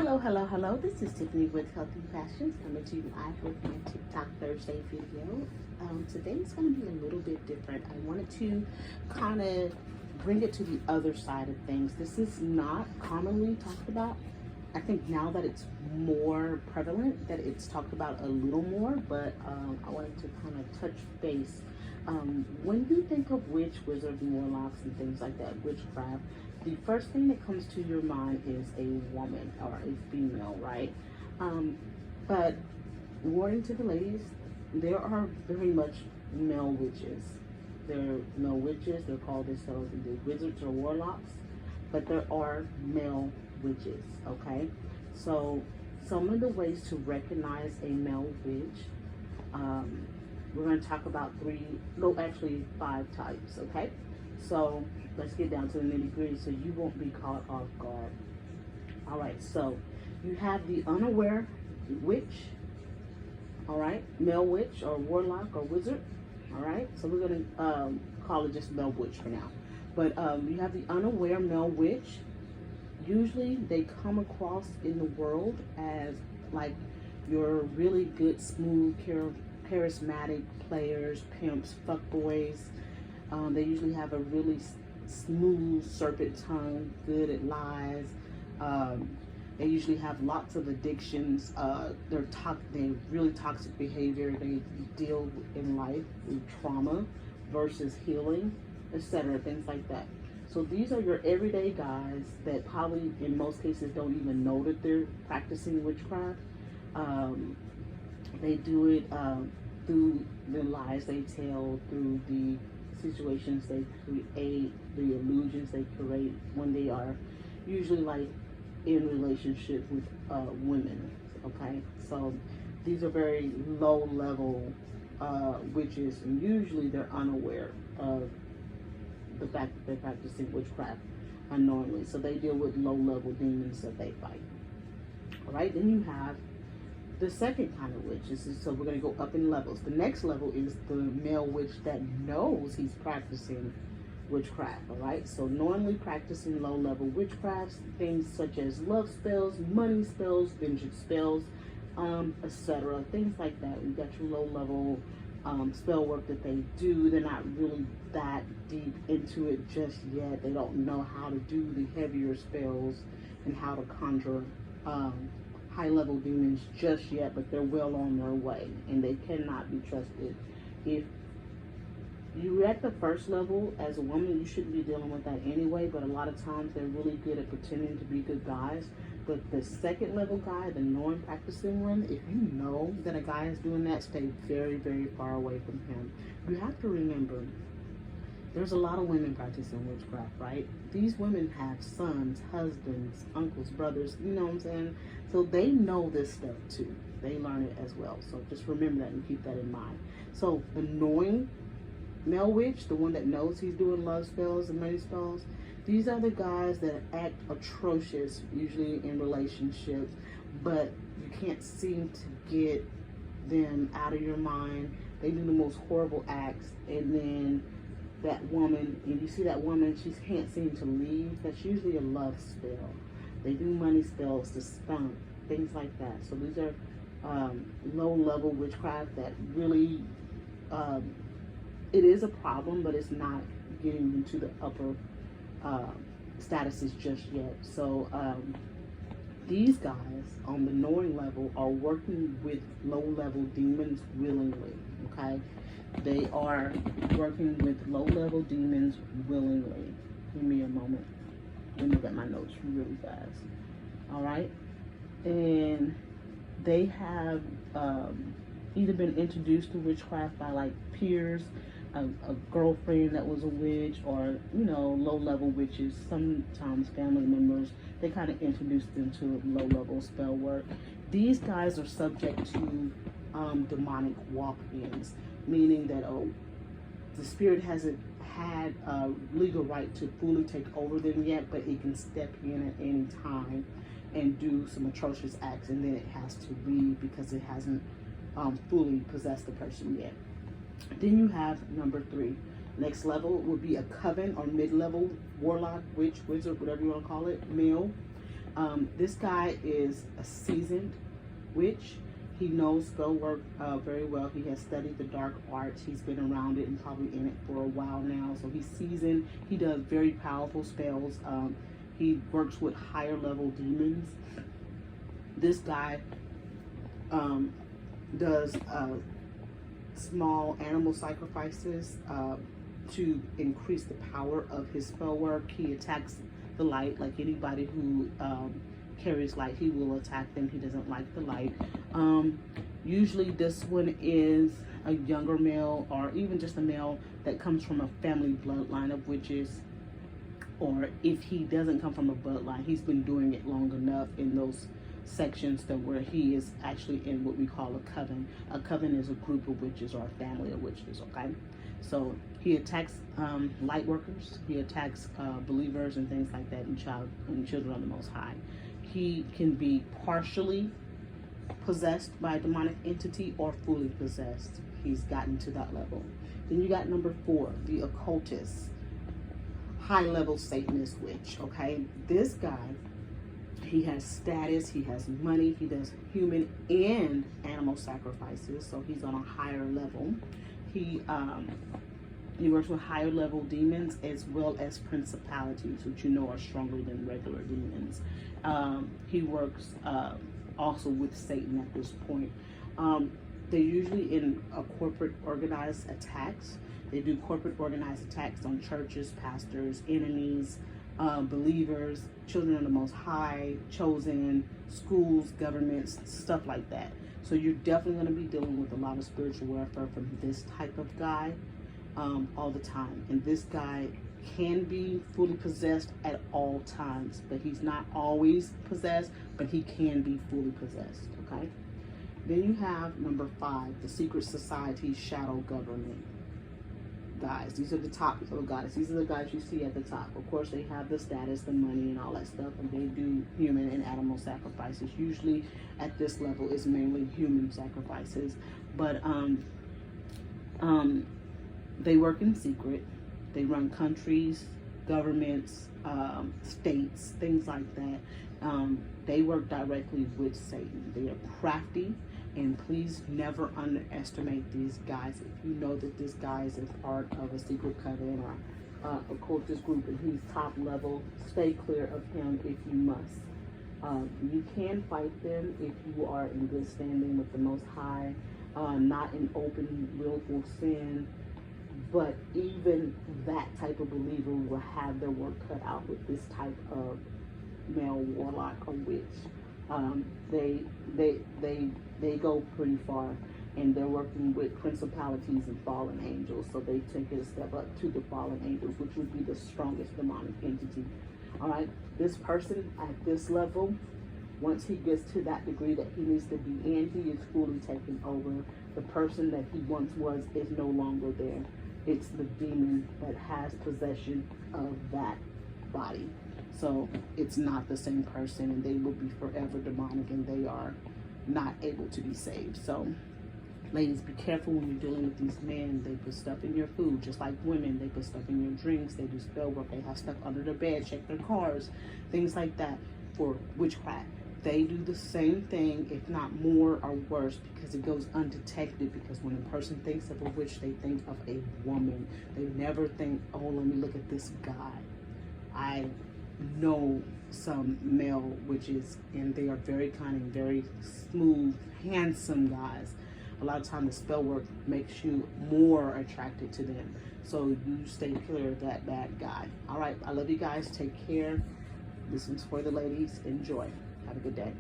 Hello. This is Tiffany with Healthy Passions coming to you live with my TikTok Thursday video. Today is going to be a little bit different. I wanted to kind of bring it to the other side of things. This is not commonly talked about. I think now that it's more prevalent, that it's talked about a little more, but I wanted to kind of touch base. When you think of witch, wizard, warlocks, and things like that, witchcraft, the first thing that comes to your mind is a woman or a female, right? But warning to the ladies, there are very much male witches. They're male witches. They're called themselves either wizards or warlocks, but there are male witches, okay? So some of the ways to recognize a male witch, we're going to talk about five types, okay? So let's get down to the nitty gritty so you won't be caught off guard. All right, so you have the unaware witch, all right? Male witch or warlock or wizard, all right? So we're going to call it just male witch for now. But you have the unaware male witch. Usually they come across in the world as like your really good, smooth, charismatic players, pimps, fuckboys. They usually have a really smooth serpent tongue, good at lies. They usually have lots of addictions. They're really toxic behavior. They deal in life with trauma versus healing, etc. Things like that. So these are your everyday guys that probably in most cases don't even know that they're practicing witchcraft. They do it through the lies they tell, through the situations they create, the illusions they create when they are usually like in relationship with women, okay? So these are very low level witches, and usually they're unaware of the fact that they're practicing witchcraft unknowingly. So they deal with low level demons that they fight. All right, then you have the second kind of witch. So we're going to go up in levels. The next level is the male witch that knows he's practicing witchcraft. All right, so knowingly practicing low level witchcrafts, things such as love spells, money spells, vengeance spells, etc. Things like that. You got your low level spell work that they do. They're not really that deep into it just yet. They don't know how to do the heavier spells and how to conjure high-level demons just yet, but they're well on their way, and they cannot be trusted. If you're at the first level as a woman, you shouldn't be dealing with that anyway, but a lot of times they're really good at pretending to be good guys. But the second level guy, the knowing, practicing one, if you know that a guy is doing that, stay very, very far away from him. You have to remember, there's a lot of women practicing witchcraft, right? These women have sons, husbands, uncles, brothers, you know what I'm saying? So they know this stuff too. They learn it as well. So just remember that and keep that in mind. So the knowing male witch, the one that knows he's doing love spells and money spells, these are the guys that act atrocious, usually in relationships, but you can't seem to get them out of your mind. They do the most horrible acts, and then that woman, and you see that woman, she can't seem to leave. That's usually a love spell. They do money spells to spunk, things like that. So these are low-level witchcraft that really, it is a problem, but it's not getting into the upper statuses just yet. So these guys on the knowing level are working with low-level demons willingly, okay? They are working with low-level demons willingly. Give me a moment. Let me get my notes really fast. All right? And they have either been introduced to witchcraft by like peers, a girlfriend that was a witch, or, you know, low-level witches, sometimes family members. They kind of introduced them to low-level spell work. These guys are subject to demonic walk-ins, meaning that the spirit hasn't had a legal right to fully take over them yet, but it can step in at any time and do some atrocious acts, and then it has to leave because it hasn't fully possessed the person yet. Then you have number 3. Next level would be a coven or mid-level warlock, witch, wizard, whatever you want to call it, male. This guy is a seasoned witch. He knows spell work very well. He has studied the dark arts. He's been around it and probably in it for a while now. So he's seasoned. He does very powerful spells. He works with higher level demons. This guy does small animal sacrifices to increase the power of his spell work. He attacks the light, like anybody who carries light, he will attack them. He doesn't like the light. Usually this one is a younger male, or even just a male that comes from a family bloodline of witches, or if he doesn't come from a bloodline, he's been doing it long enough in those sections that where he is actually in what we call a coven. A coven is a group of witches or a family of witches, okay? So he attacks light workers, he attacks believers and things like that, and children of the Most High. He can be partially possessed by a demonic entity or fully possessed. He's gotten to that level. Then you got number 4, the occultist, high-level Satanist witch, okay? This guy, he has status, he has money, he does human and animal sacrifices, so he's on a higher level. He works with higher level demons as well as principalities, which you know are stronger than regular demons. He works also with Satan at this point. They're usually in a corporate organized attacks. They do corporate organized attacks on churches, pastors, enemies, believers, children of the Most High, chosen, schools, governments, stuff like that. So you're definitely going to be dealing with a lot of spiritual warfare from this type of guy all the time. And this guy can be fully possessed at all times, but he's not always possessed, but he can be fully possessed, okay? Then you have number 5, the secret society shadow government guys. These are the top little guys. These are the guys you see at the top. Of course, they have the status, the money, and all that stuff, and they do human and animal sacrifices. Usually at this level, it's mainly human sacrifices, but they work in secret. They run countries, governments, states, things like that. They work directly with Satan. They are crafty, and please never underestimate these guys. If you know that this guy is a part of a secret coven or a cultist group and he's top level, stay clear of him if you must. You can fight them if you are in good standing with the Most High, not in open willful sin. But even that type of believer will have their work cut out with this type of male warlock or witch. They go pretty far, and they're working with principalities and fallen angels. So they take it a step up to the fallen angels, which would be the strongest demonic entity. All right, this person at this level, once he gets to that degree that he needs to be in, he is fully taken over. The person that he once was is no longer there. It's the demon that has possession of that body. So it's not the same person, and they will be forever demonic, and they are not able to be saved. So ladies, be careful when you're dealing with these men. They put stuff in your food, just like women. They put stuff in your drinks. They do spell work. They have stuff under their bed, check their cars, things like that for witchcraft. They do the same thing, if not more or worse, because it goes undetected. Because when a person thinks of a witch, they think of a woman. They never think, oh, let me look at this guy. I know some male witches, and they are very kind and very smooth, handsome guys. A lot of times the spell work makes you more attracted to them. So you stay clear of that bad guy. All right, I love you guys. Take care. This one's for the ladies. Enjoy. Have a good day.